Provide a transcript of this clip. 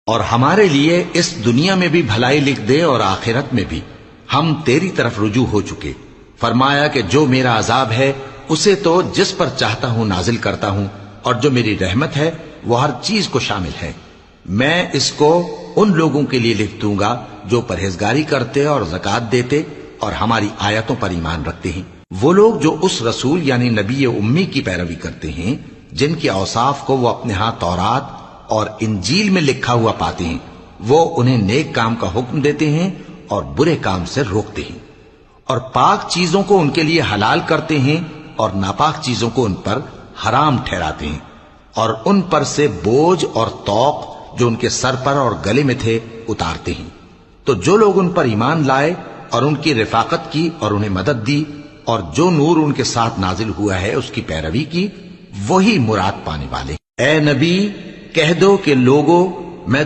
اور ہمارے لیے اس دنیا میں بھی بھلائی لکھ دے اور آخرت میں بھی، ہم تیری طرف رجوع ہو چکے۔ فرمایا کہ جو میرا عذاب ہے اسے تو جس پر چاہتا ہوں نازل کرتا ہوں، اور جو میری رحمت ہے وہ ہر چیز کو شامل ہے۔ میں اس کو ان لوگوں کے لیے لکھ دوں گا جو پرہیزگاری کرتے اور زکوٰۃ دیتے اور ہماری آیتوں پر ایمان رکھتے ہیں، وہ لوگ جو اس رسول یعنی نبی امی کی پیروی کرتے ہیں جن کے اوصاف کو وہ اپنے ہاں تورات اور انجیل میں لکھا ہوا پاتے ہیں، وہ انہیں نیک کام کا حکم دیتے ہیں اور برے کام سے روکتے ہیں، اور پاک چیزوں کو ان کے لیے حلال کرتے ہیں اور ناپاک چیزوں کو ان پر حرام ٹھہراتے ہیں، اور ان پر سے بوجھ اور طوق جو ان کے سر پر اور گلے میں تھے اتارتے ہیں۔ تو جو لوگ ان پر ایمان لائے اور ان کی رفاقت کی اور انہیں مدد دی اور جو نور ان کے ساتھ نازل ہوا ہے اس کی پیروی کی، وہی مراد پانے والے۔ اے نبی کہہ دو کہ لوگوں